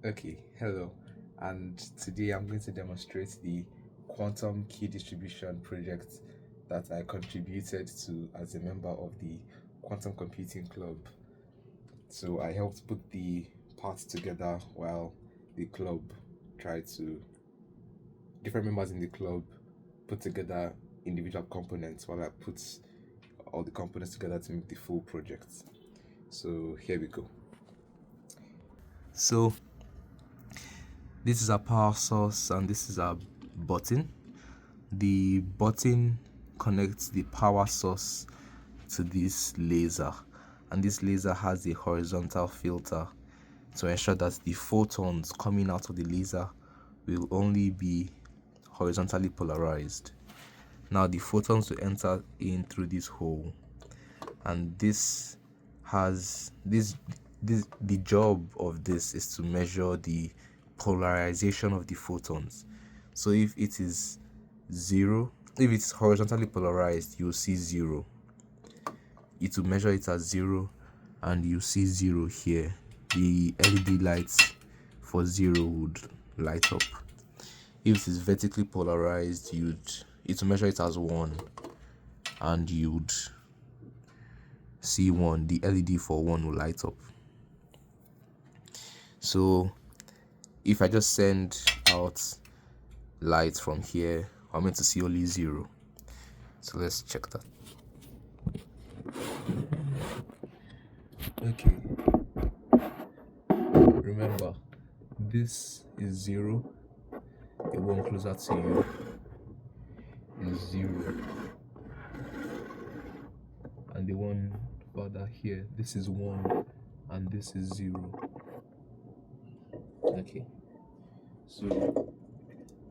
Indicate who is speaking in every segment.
Speaker 1: Okay, hello, and today I'm going to demonstrate the quantum key distribution project that I contributed to as a member of the quantum computing club. So I helped put the parts together while the club tried to, different members in the club put together individual components while I put all the components together to make the full project. So here we go. So this is our power source and this is our button. The button connects the power source to this laser, and this laser has a horizontal filter to ensure that the photons coming out of the laser will only be horizontally polarized. Now the photons will enter in through this hole, and this has the job of this is to measure the polarization of the photons. So if it is zero, if it's horizontally polarized, you'll see zero. It will measure it as zero, and you see zero here. The LED lights for zero would light up. If it is vertically polarized, it will measure it as one, and you'd see one. The LED for one will light up. So if I just send out light from here, I'm going to see only zero. So let's check that. Okay, remember, this is zero. The one closer to you is zero, and the one further here, this is one, and this is zero. Okay, so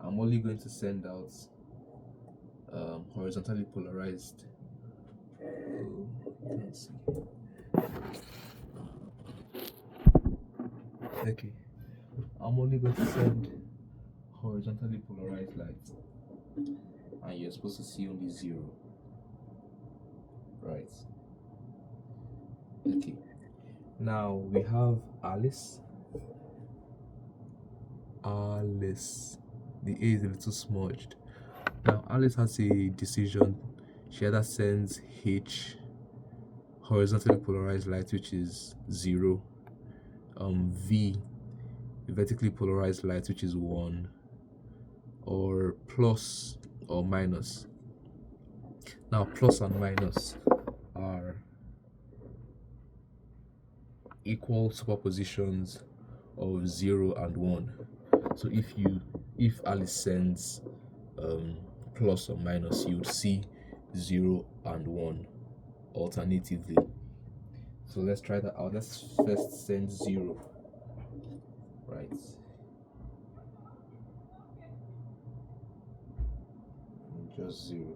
Speaker 1: I'm only going to send out horizontally polarized. Let's see. Okay, I'm only going to send horizontally polarized light, and you're supposed to see only zero, right? Okay, now we have Alice. The A is a little smudged. Now Alice has a decision. She either sends H, horizontally polarized light, which is zero, V, vertically polarized light, which is one, or plus or minus. Now plus and minus are equal superpositions of 0 and 1. So if Alice sends plus or minus, you would see 0 and 1 alternatively. So let's try that out. Let's first send 0, right? Just 0.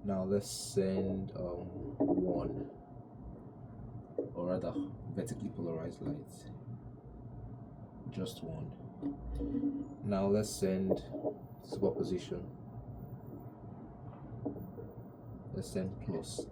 Speaker 1: Now let's send 1, or rather vertically polarized light. Just 1. Now let's send superposition. Let's send plus.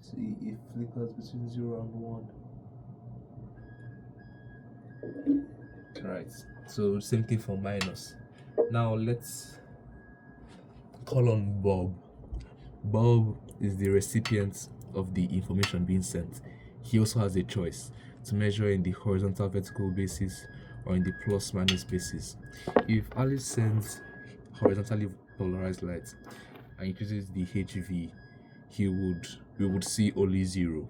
Speaker 1: See, it flickers between 0 and 1. Right, so same thing for minus. Now let's call on Bob. Bob is the recipient of the information being sent. He also has a choice to measure in the horizontal vertical basis or in the plus minus basis. If Alice sends horizontally polarized light and increases the HV, we would see only 0.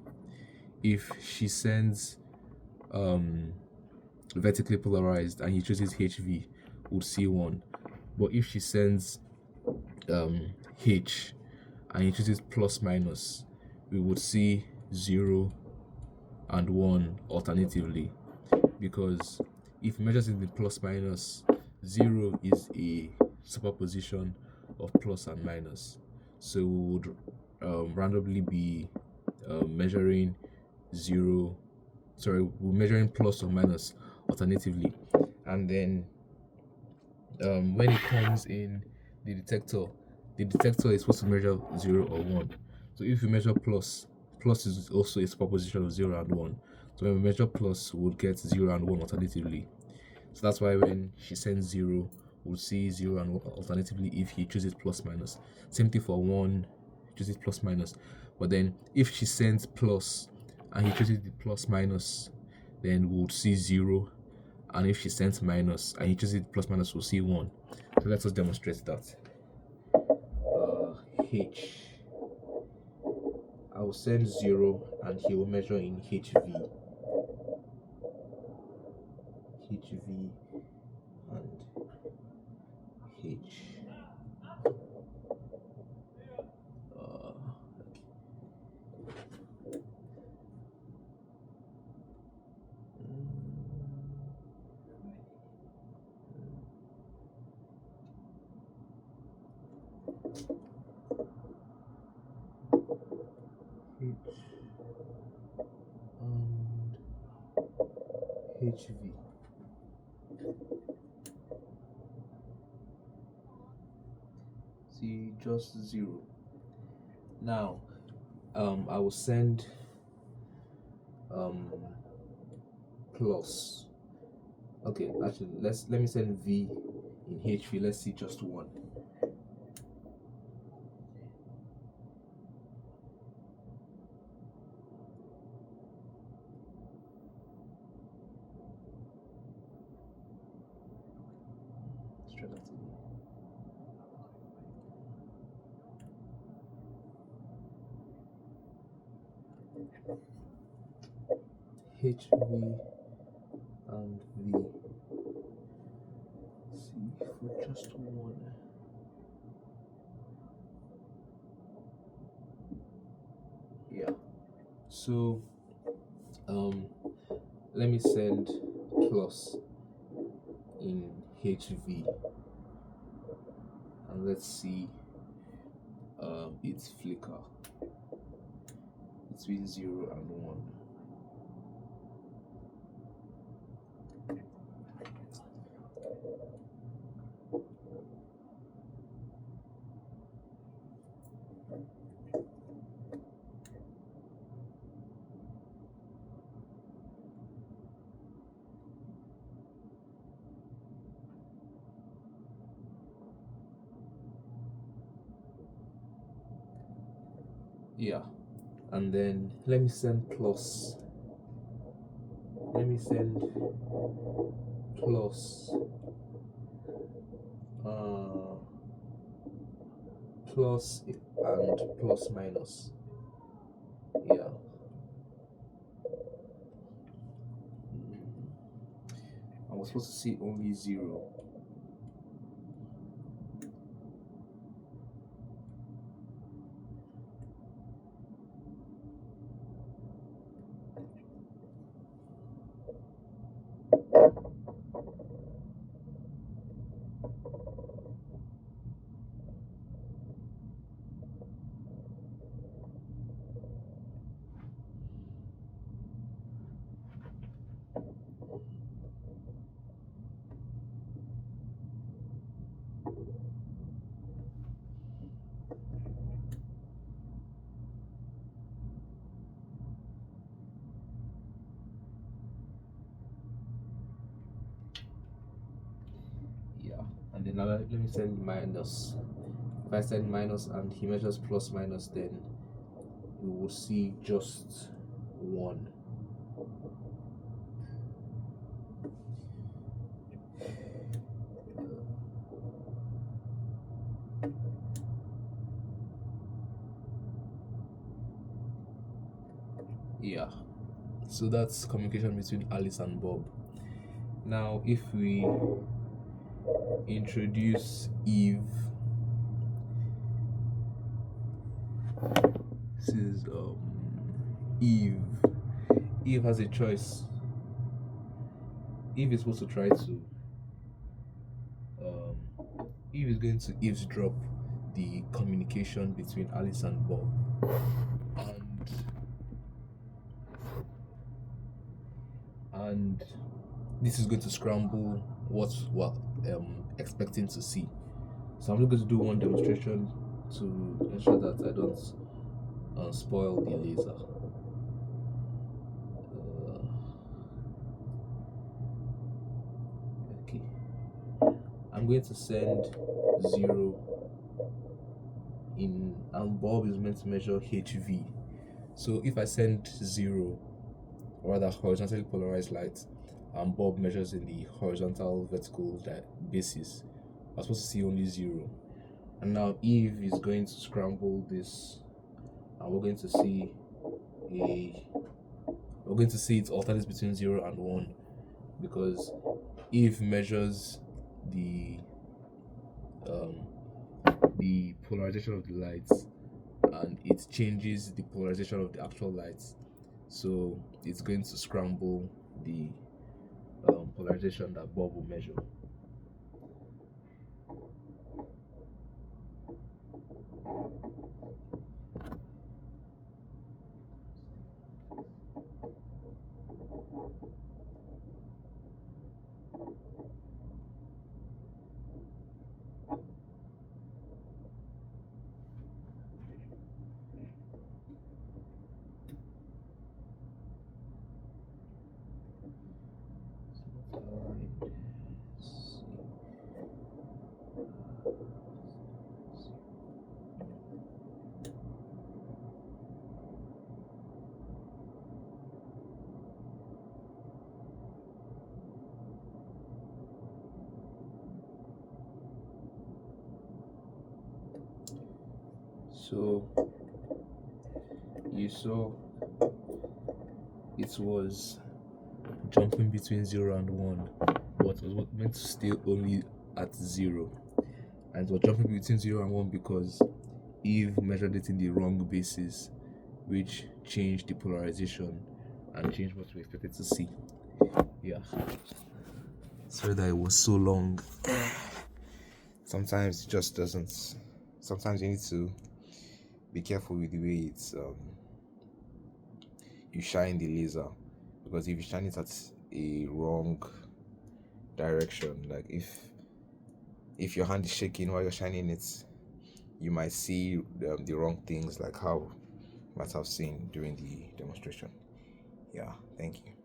Speaker 1: If she sends vertically polarized and he chooses HV, would see 1. But if she sends H and he chooses plus minus, we would see 0 and 1 alternatively, because if he measures in the plus minus, 0 is a superposition of plus and minus, so we would randomly be measuring we're measuring plus or minus alternatively, and then when it comes in the detector is supposed to measure 0 or 1. So if you measure plus is also a superposition of 0 and 1. So when we measure plus, we'll get 0 and 1 alternatively. So that's why when she sends 0, we'll see 0 and 1 alternatively if he chooses plus minus. Same thing for 1, chooses plus minus. But then if she sends plus and he chooses the plus minus, then we'll see 0. And if she sends minus and he chooses plus minus, we'll see 1. So let us demonstrate that. H. I will send 0 and he will measure in HV. HV and H. And HV. See, just 0. Now, I will send plus. Okay, actually, let me send V in HV. Let's see just 1. HV and V. See for just 1. Yeah. So let me send plus in HV and let's see its flicker between 0 and 1. Yeah, and then let me send plus. Let me send plus plus and plus minus. Yeah. I was supposed to see only 0. And then now let me send minus. If I send minus and he measures plus minus, then we will see just 1. Yeah, so that's communication between Alice and Bob. Now if we introduce Eve this is Eve. Eve has a choice. Eve is supposed to try to Eve is going to eavesdrop the communication between Alice and Bob, and this is going to scramble what we're expecting to see. So I'm just going to do one demonstration to ensure that I don't spoil the laser. Okay, I'm going to send 0 in, and Bob is meant to measure HV. So if I send 0, or rather horizontally polarized light, and Bob measures in the horizontal vertical basis, I'm supposed to see only 0. And now Eve is going to scramble this, and we're going to see it alternates between 0 and 1, because Eve measures the polarization of the lights, and it changes the polarization of the actual lights. So it's going to scramble the polarization that Bob will measure. So you saw it was jumping between 0 and 1, but it was meant to stay only at 0, and it was jumping between 0 and 1 because Eve measured it in the wrong basis, which changed the polarization and changed what we expected to see. Yeah, sorry that it was so long. Sometimes it just doesn't. Sometimes you need to be careful with the way it's you shine the laser, because if you shine it at a wrong direction, like if your hand is shaking while you're shining it, you might see the wrong things, like how you might have seen during the demonstration. Yeah, thank you.